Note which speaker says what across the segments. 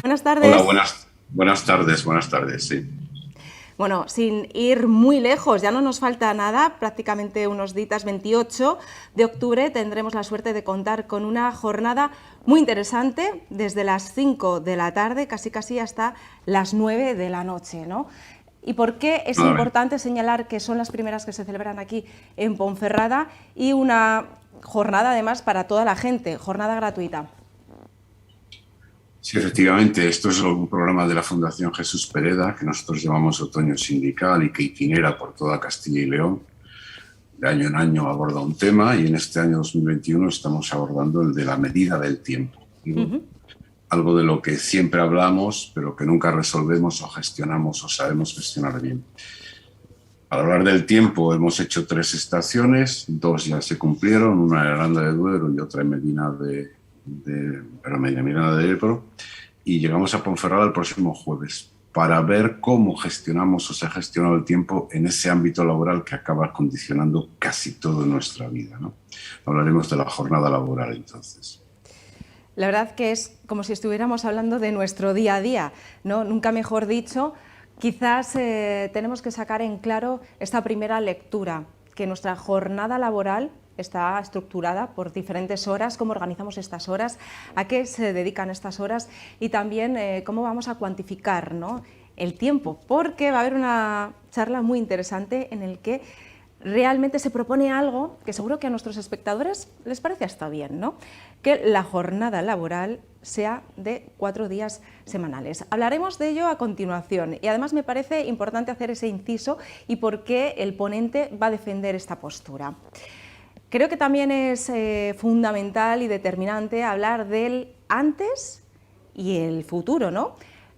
Speaker 1: Buenas
Speaker 2: Hola,
Speaker 1: tardes.
Speaker 2: buenas tardes, sí.
Speaker 1: Bueno, sin ir muy lejos, ya no nos falta nada, prácticamente unos días. 28 de octubre tendremos la suerte de contar con una jornada muy interesante desde las 5 de la tarde, casi hasta las 9 de la noche, ¿no? ¿Y por qué es
Speaker 2: A ver,
Speaker 1: importante señalar que son las primeras que se celebran aquí en Ponferrada y una jornada además para toda la gente, jornada gratuita?
Speaker 2: sí, efectivamente, esto es un programa de la Fundación Jesús Pereda, que nosotros llamamos Otoño Sindical y que itinera por toda Castilla y León. De año en año aborda un tema y en este año 2021 estamos abordando el de la medida del tiempo. Digo, algo de lo que siempre hablamos, pero que nunca resolvemos o gestionamos o sabemos gestionar bien. Al hablar del tiempo, hemos hecho 3 estaciones, 2 ya se cumplieron, una en Aranda de Duero y otra en Medina de Ebro, y llegamos a Ponferrada el próximo jueves para ver cómo gestionamos o se ha gestionado el tiempo en ese ámbito laboral que acaba condicionando casi toda nuestra vida, ¿no? Hablaremos de la jornada laboral entonces.
Speaker 1: La verdad que es como si estuviéramos hablando de nuestro día a día, ¿no? Nunca mejor dicho. Quizás tenemos que sacar en claro esta primera lectura, que nuestra jornada laboral está estructurada por diferentes horas, cómo organizamos estas horas, a qué se dedican estas horas y también cómo vamos a cuantificar, ¿no?, el tiempo, porque va a haber una charla muy interesante en el que realmente se propone algo que seguro que a nuestros espectadores les parece hasta bien, ¿no? Que la jornada laboral sea de 4 días semanales. Hablaremos de ello a continuación y además me parece importante hacer ese inciso y por qué el ponente va a defender esta postura. Creo que también es fundamental y determinante hablar del antes y el futuro, ¿no?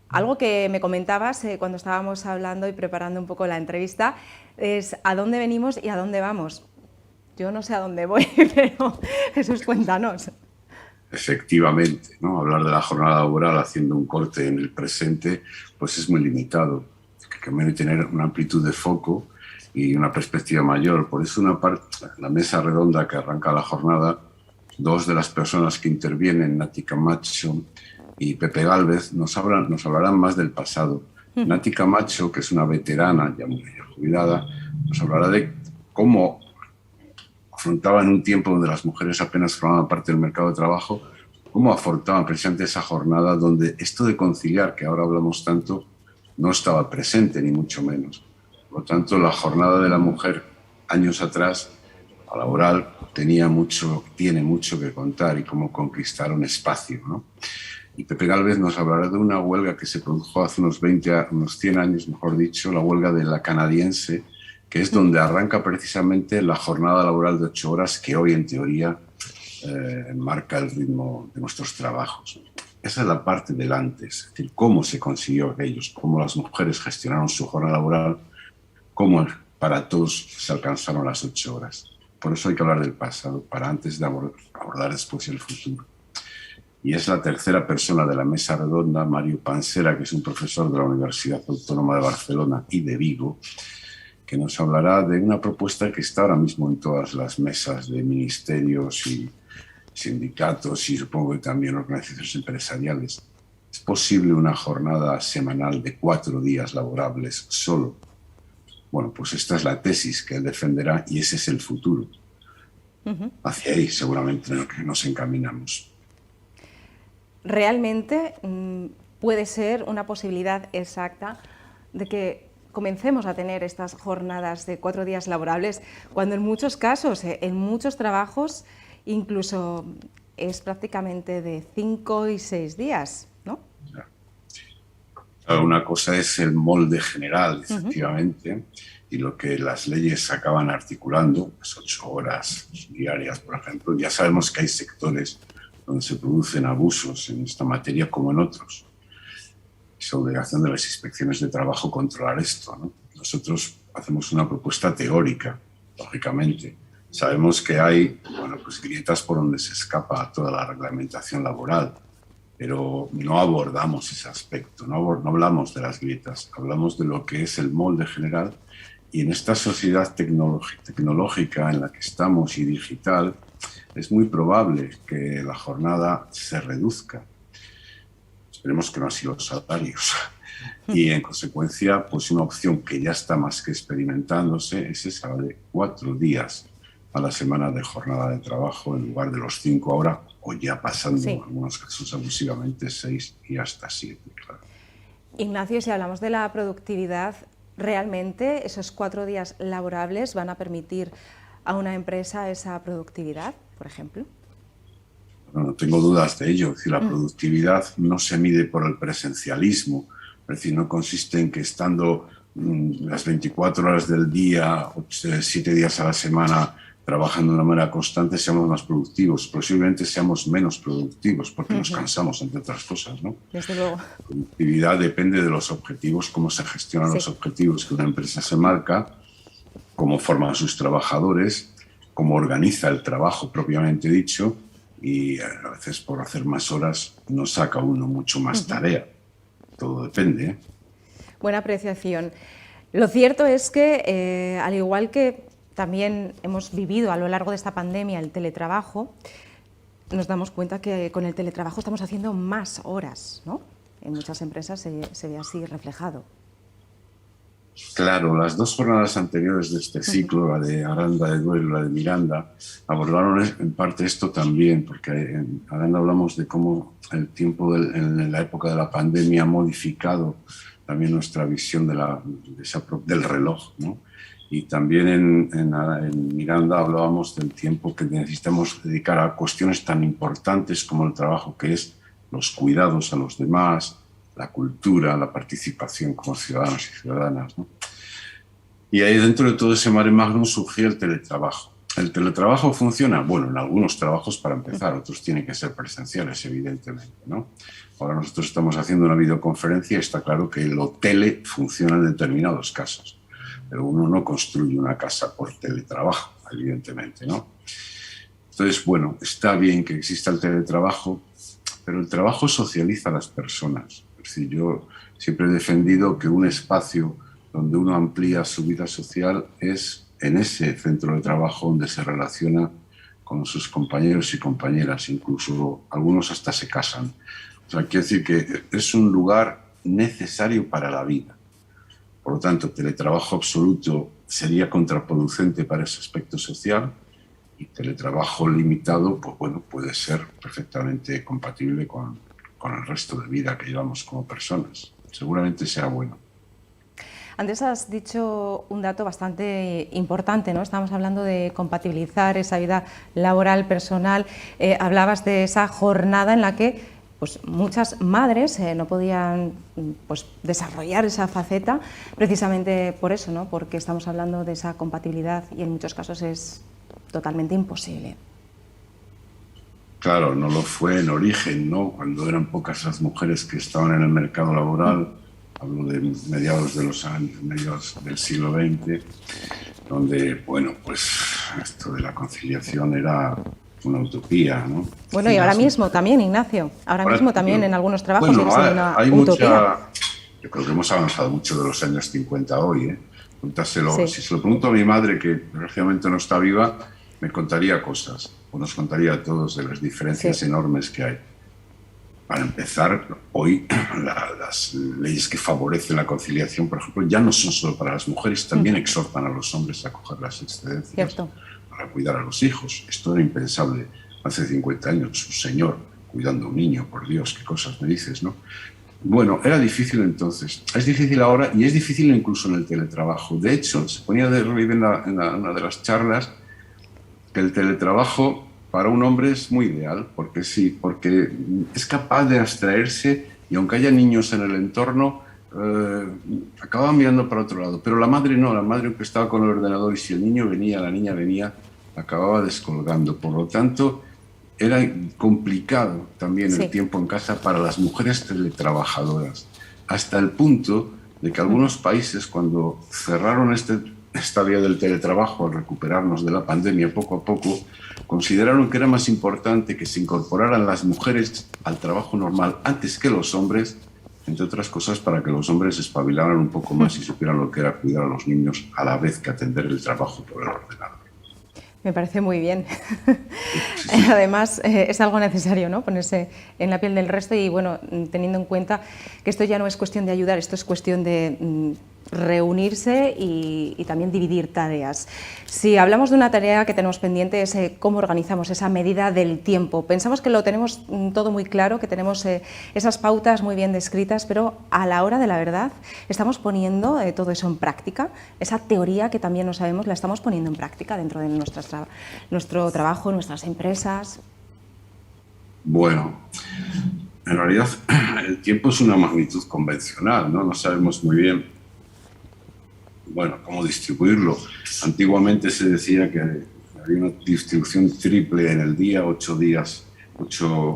Speaker 1: Algo que me comentabas cuando estábamos hablando y preparando un poco la entrevista es a dónde venimos y a dónde vamos. Yo no sé a dónde voy, pero Jesús, cuéntanos.
Speaker 2: Efectivamente, ¿no? Hablar de la jornada laboral haciendo un corte en el presente, pues es muy limitado. Que debe tener una amplitud de foco y una perspectiva mayor. Por eso la mesa redonda que arranca la jornada, 2 de las personas que intervienen, Nati Camacho y Pepe Gálvez, nos hablarán más del pasado. Nati Camacho, que es una veterana ya muy jubilada, nos hablará de cómo afrontaban un tiempo donde las mujeres apenas formaban parte del mercado de trabajo, cómo afrontaban precisamente esa jornada donde esto de conciliar, que ahora hablamos tanto, no estaba presente, ni mucho menos. Por lo tanto, la jornada de la mujer años atrás, a laboral, tiene mucho que contar y cómo conquistar un espacio, ¿no? Y Pepe Gálvez nos hablará de una huelga que se produjo hace unos 100 años, mejor dicho, la huelga de la canadiense, que es donde arranca precisamente la jornada laboral de 8 horas que hoy en teoría marca el ritmo de nuestros trabajos. Esa es la parte del antes, es decir, cómo se consiguió aquellos, cómo las mujeres gestionaron su jornada laboral, cómo para todos se alcanzaron las 8 horas. Por eso hay que hablar del pasado, para antes de abordar después el futuro. Y es la tercera persona de la mesa redonda, Mario Pansera, que es un profesor de la Universidad Autónoma de Barcelona y de Vigo, que nos hablará de una propuesta que está ahora mismo en todas las mesas de ministerios y sindicatos y supongo que también organizaciones empresariales. ¿Es posible una jornada semanal de 4 días laborables solo? Bueno, pues esta es la tesis que él defenderá y ese es el futuro. Hacia ahí seguramente nos encaminamos.
Speaker 1: Realmente puede ser una posibilidad exacta de que comencemos a tener estas jornadas de 4 días laborables, cuando en muchos casos, en muchos trabajos, incluso es prácticamente de 5 y 6 días, ¿no?
Speaker 2: Una cosa es el molde general, efectivamente, y lo que las leyes acaban articulando, las 8 horas diarias, por ejemplo. Ya sabemos que hay sectores donde se producen abusos en esta materia como en otros. Es obligación de las inspecciones de trabajo controlar esto, ¿no? Nosotros hacemos una propuesta teórica, lógicamente. Sabemos que hay, pues grietas por donde se escapa toda la reglamentación laboral, pero no abordamos ese aspecto, no hablamos de las grietas, hablamos de lo que es el molde general y en esta sociedad tecnológica en la que estamos y digital es muy probable que la jornada se reduzca. Esperemos que no así los salarios. Y en consecuencia, pues una opción que ya está más que experimentándose es esa de 4 días a la semana de jornada de trabajo en lugar de los 5 ahora, o ya pasando en algunos casos abusivamente 6 y hasta 7, claro.
Speaker 1: Ignacio, si hablamos de la productividad, ¿realmente esos 4 días laborables van a permitir a una empresa esa productividad, por ejemplo?
Speaker 2: No tengo dudas de ello. Es decir, la productividad no se mide por el presencialismo, es decir, no consiste en que estando las 24 horas del día, 7 días a la semana, trabajando de una manera constante, seamos más productivos. Posiblemente seamos menos productivos porque nos cansamos, entre otras cosas, ¿no?
Speaker 1: Desde luego.
Speaker 2: La productividad depende de los objetivos, cómo se gestionan los objetivos que una empresa se marca, cómo forman sus trabajadores, cómo organiza el trabajo propiamente dicho, y a veces por hacer más horas no saca uno mucho más tarea. Todo depende, ¿eh?
Speaker 1: Buena apreciación. Lo cierto es que, al igual que también hemos vivido a lo largo de esta pandemia el teletrabajo, nos damos cuenta que con el teletrabajo estamos haciendo más horas, ¿no? En muchas empresas se ve así reflejado.
Speaker 2: Claro, las 2 jornadas anteriores de este ciclo, la de Aranda de Duero y la de Miranda, abordaron en parte esto también, porque en Aranda hablamos de cómo el tiempo en la época de la pandemia ha modificado también nuestra visión del reloj, ¿no? Y también en Miranda hablábamos del tiempo que necesitamos dedicar a cuestiones tan importantes como el trabajo, que es los cuidados a los demás, la cultura, la participación como ciudadanos y ciudadanas, ¿no? Y ahí dentro de todo ese mare magnum surgió el teletrabajo. ¿El teletrabajo funciona? Bueno, en algunos trabajos para empezar, otros tienen que ser presenciales, evidentemente, ¿no? Ahora nosotros estamos haciendo una videoconferencia y está claro que lo tele funciona en determinados casos, pero uno no construye una casa por teletrabajo, evidentemente, ¿no? Entonces, bueno, está bien que exista el teletrabajo, pero el trabajo socializa a las personas. Es decir, yo siempre he defendido que un espacio donde uno amplía su vida social es en ese centro de trabajo donde se relaciona con sus compañeros y compañeras, incluso algunos hasta se casan. O sea, quiere decir que es un lugar necesario para la vida. Por lo tanto, teletrabajo absoluto sería contraproducente para ese aspecto social, y teletrabajo limitado, pues bueno, puede ser perfectamente compatible con el resto de vida que llevamos como personas. Seguramente será bueno.
Speaker 1: Antes has dicho un dato bastante importante, ¿no? Estamos hablando de compatibilizar esa vida laboral, personal. Hablabas de esa jornada en la que pues, muchas madres no podían pues, desarrollar esa faceta precisamente por eso, ¿no? Porque estamos hablando de esa compatibilidad y en muchos casos es totalmente imposible.
Speaker 2: Claro, no lo fue en origen, ¿no? Cuando eran pocas las mujeres que estaban en el mercado laboral, hablo de mediados del siglo XX, donde, bueno, pues esto de la conciliación era una utopía, ¿no?
Speaker 1: Bueno, y ahora mismo también, Ignacio, ahora mismo también en algunos trabajos
Speaker 2: bueno,
Speaker 1: sigue una
Speaker 2: hay
Speaker 1: utopía.
Speaker 2: Yo creo que hemos avanzado mucho de los años 50 hoy, ¿eh?
Speaker 1: Sí.
Speaker 2: Si se lo pregunto a mi madre, que desgraciadamente no está viva, me contaría cosas, o nos contaría a todos de las diferencias enormes que hay. Para empezar, hoy las leyes que favorecen la conciliación, por ejemplo, ya no son solo para las mujeres, también exhortan a los hombres a coger las excedencias para cuidar a los hijos. Esto era impensable hace 50 años. Un señor cuidando a un niño, por Dios, qué cosas me dices, ¿no? Bueno, era difícil entonces. Es difícil ahora y es difícil incluso en el teletrabajo. De hecho, se ponía de relieve en una de las charlas que el teletrabajo para un hombre es muy ideal, porque sí, porque es capaz de abstraerse y aunque haya niños en el entorno, acaba mirando para otro lado. Pero la madre no, la madre que estaba con el ordenador y si el niño venía, la niña venía, acababa descolgando. Por lo tanto, era complicado también el tiempo en casa para las mujeres teletrabajadoras, hasta el punto de que algunos países, cuando cerraron esta vía del teletrabajo al recuperarnos de la pandemia poco a poco, consideraron que era más importante que se incorporaran las mujeres al trabajo normal antes que los hombres, entre otras cosas para que los hombres espabilaran un poco más y supieran lo que era cuidar a los niños a la vez que atender el trabajo por el ordenador.
Speaker 1: Me parece muy bien. Además, es algo necesario, ¿no? Ponerse en la piel del resto y, bueno, teniendo en cuenta que esto ya no es cuestión de ayudar, esto es cuestión de reunirse y también dividir tareas. Si hablamos de una tarea que tenemos pendiente es cómo organizamos esa medida del tiempo. Pensamos que lo tenemos todo muy claro, que tenemos esas pautas muy bien descritas, pero a la hora de la verdad estamos poniendo todo eso en práctica. Esa teoría que también no sabemos la estamos poniendo en práctica dentro de nuestro trabajo, nuestras empresas.
Speaker 2: Bueno, en realidad el tiempo es una magnitud convencional, ¿no? No sabemos muy bien, bueno, cómo distribuirlo. Antiguamente se decía que había una distribución triple en el día, 8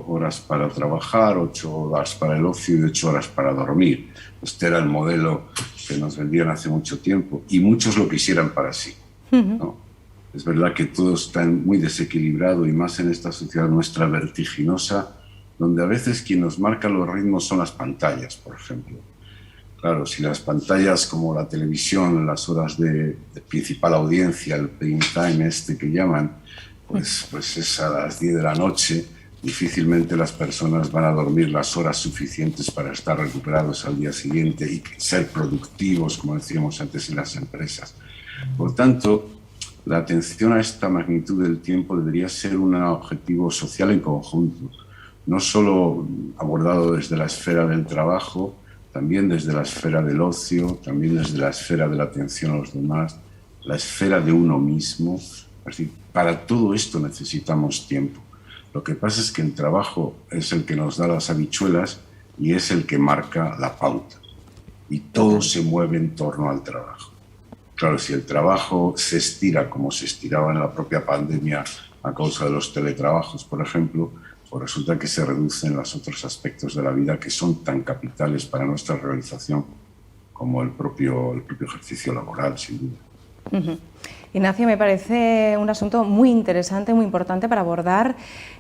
Speaker 2: horas para trabajar, 8 horas para el ocio y 8 horas para dormir. Este era el modelo que nos vendían hace mucho tiempo y muchos lo quisieran para sí, ¿no? Es verdad que todo está muy desequilibrado y más en esta sociedad nuestra vertiginosa, donde a veces quien nos marca los ritmos son las pantallas, por ejemplo. Claro, si las pantallas como la televisión, las horas de principal audiencia, el prime time que llaman, pues es a las 10 de la noche, difícilmente las personas van a dormir las horas suficientes para estar recuperados al día siguiente y ser productivos, como decíamos antes, en las empresas. Por tanto, la atención a esta magnitud del tiempo debería ser un objetivo social en conjunto, no solo abordado desde la esfera del trabajo, también desde la esfera del ocio, también desde la esfera de la atención a los demás, la esfera de uno mismo. Es decir, para todo esto necesitamos tiempo. Lo que pasa es que el trabajo es el que nos da las habichuelas y es el que marca la pauta. Y todo se mueve en torno al trabajo. Claro, si el trabajo se estira como se estiraba en la propia pandemia a causa de los teletrabajos, por ejemplo, pues resulta que se reducen los otros aspectos de la vida que son tan capitales para nuestra realización como el propio ejercicio laboral, sin duda.
Speaker 1: Ignacio, me parece un asunto muy interesante, muy importante para abordar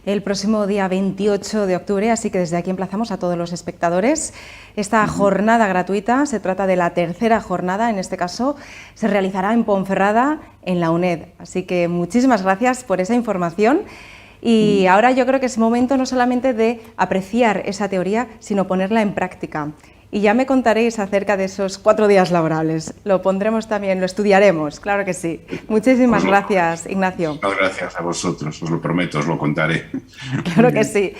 Speaker 1: el próximo día 28 de octubre, así que desde aquí emplazamos a todos los espectadores. Esta jornada gratuita se trata de la tercera jornada, en este caso se realizará en Ponferrada, en la UNED. Así que muchísimas gracias por esa información. Y ahora yo creo que es momento no solamente de apreciar esa teoría, sino ponerla en práctica. Y ya me contaréis acerca de esos 4 días laborables. Lo pondremos también, lo estudiaremos, claro que sí. Muchísimas gracias, Ignacio.
Speaker 2: Gracias a vosotros, os lo prometo, os lo contaré.
Speaker 1: Claro que sí.